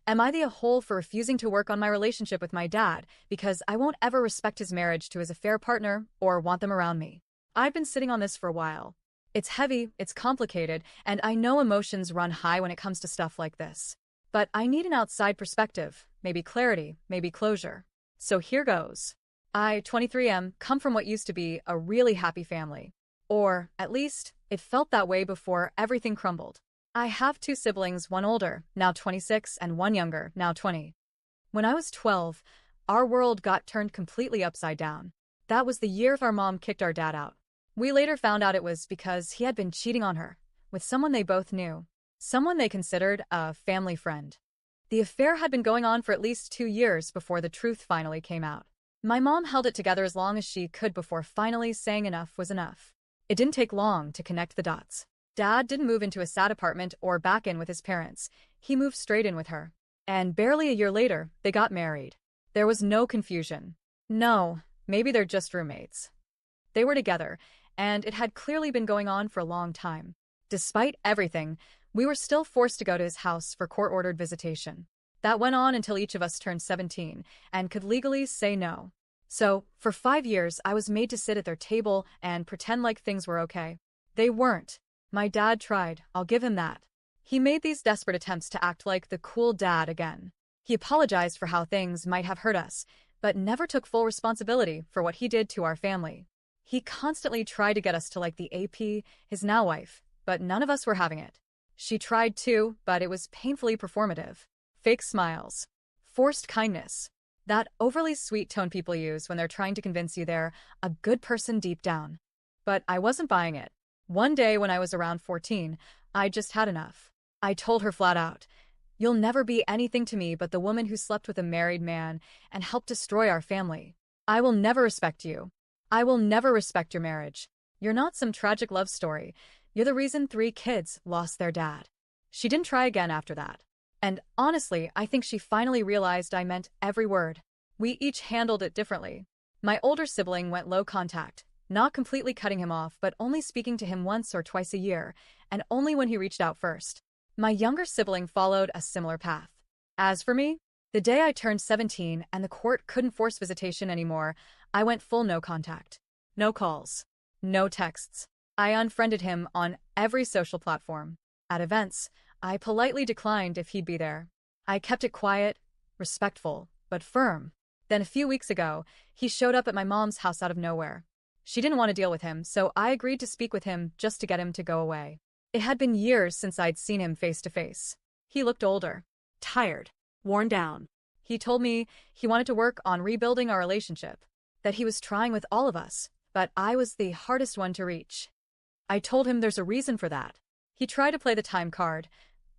Am I the a-hole for refusing to work on my relationship with my dad because I won't ever respect his marriage to his affair partner or want them around me? I've been sitting on this for a while. It's heavy, it's complicated, and I know emotions run high when it comes to stuff like this. But I need an outside perspective, maybe clarity, maybe closure. So here goes. I, 23, come from what used to be a really happy family. Or, at least, it felt that way before everything crumbled. I have two siblings, one older, now 26, and one younger, now 20. When I was 12, our world got turned completely upside down. That was the year our mom kicked our dad out. We later found out it was because he had been cheating on her, with someone they both knew, someone they considered a family friend. The affair had been going on for at least 2 years before the truth finally came out. My mom held it together as long as she could before finally saying enough was enough. It didn't take long to connect the dots. Dad didn't move into a sad apartment or back in with his parents. He moved straight in with her. And barely a year later, they got married. There was no confusion. No, maybe they're just roommates. They were together, and it had clearly been going on for a long time. Despite everything, we were still forced to go to his house for court-ordered visitation. That went on until each of us turned 17 and could legally say no. So, for 5 years, I was made to sit at their table and pretend like things were okay. They weren't. My dad tried, I'll give him that. He made these desperate attempts to act like the cool dad again. He apologized for how things might have hurt us, but never took full responsibility for what he did to our family. He constantly tried to get us to like the AP, his now wife, but none of us were having it. She tried too, but it was painfully performative. Fake smiles. Forced kindness. That overly sweet tone people use when they're trying to convince you they're a good person deep down. But I wasn't buying it. One day when I was around 14, I just had enough. I told her flat out, "You'll never be anything to me but the woman who slept with a married man and helped destroy our family. I will never respect you. I will never respect your marriage. You're not some tragic love story. You're the reason 3 kids lost their dad." She didn't try again after that. And honestly, I think she finally realized I meant every word. We each handled it differently. My older sibling went low contact, not completely cutting him off but only speaking to him once or twice a year, and only when he reached out first. My younger sibling followed a similar path. As for me, the day I turned 17 and the court couldn't force visitation anymore, I went full no contact. No calls. No texts. I unfriended him on every social platform. At events, I politely declined if he'd be there. I kept it quiet, respectful, but firm. Then a few weeks ago, he showed up at my mom's house out of nowhere. She didn't want to deal with him, so I agreed to speak with him just to get him to go away. It had been years since I'd seen him face to face. He looked older, tired, worn down. He told me he wanted to work on rebuilding our relationship, that he was trying with all of us, but I was the hardest one to reach. I told him there's a reason for that. He tried to play the time card.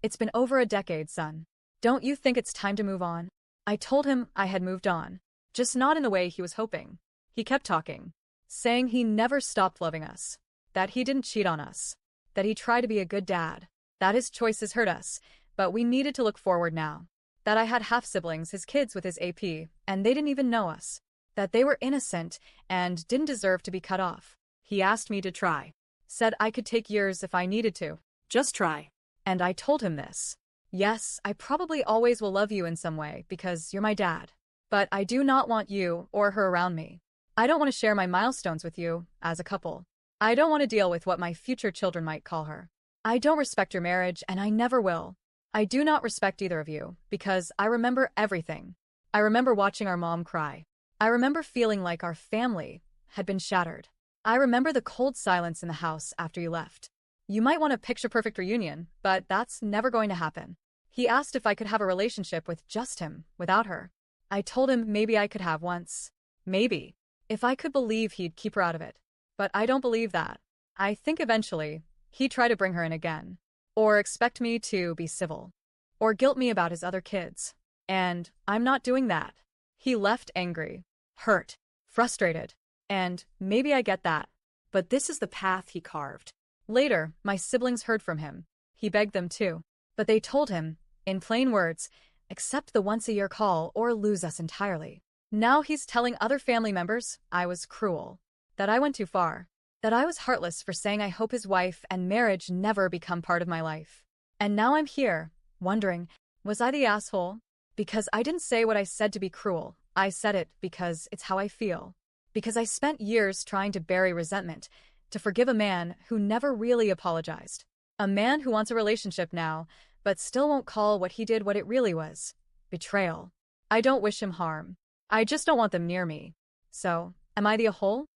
"It's been over a decade, son. Don't you think it's time to move on?" I told him I had moved on, just not in the way he was hoping. He kept talking, saying he never stopped loving us, that he didn't cheat on us, that he tried to be a good dad, that his choices hurt us, but we needed to look forward now, that I had half-siblings, his kids with his AP, and they didn't even know us, that they were innocent and didn't deserve to be cut off. He asked me to try, said I could take years if I needed to. Just try. And I told him this. Yes, I probably always will love you in some way because you're my dad. But I do not want you or her around me. I don't want to share my milestones with you as a couple. I don't want to deal with what my future children might call her. I don't respect your marriage and I never will. I do not respect either of you because I remember everything. I remember watching our mom cry. I remember feeling like our family had been shattered. I remember the cold silence in the house after you left. You might want a picture-perfect reunion, but that's never going to happen. He asked if I could have a relationship with just him, without her. I told him maybe I could have once. Maybe. If I could believe he'd keep her out of it. But I don't believe that. I think eventually, he'd try to bring her in again. Or expect me to be civil. Or guilt me about his other kids. And I'm not doing that. He left angry, hurt, frustrated. And maybe I get that. But this is the path he carved. Later, my siblings heard from him. He begged them to. But they told him, in plain words, accept the once-a-year call or lose us entirely. Now he's telling other family members I was cruel, that I went too far, that I was heartless for saying I hope his wife and marriage never become part of my life. And now I'm here, wondering, Was I the asshole? Because I didn't say what I said to be cruel. I said it because it's how I feel. Because I spent years trying to bury resentment, to forgive a man who never really apologized. A man who wants a relationship now, but still won't call what he did what it really was. Betrayal. I don't wish him harm. I just don't want them near me. So, am I the a-hole?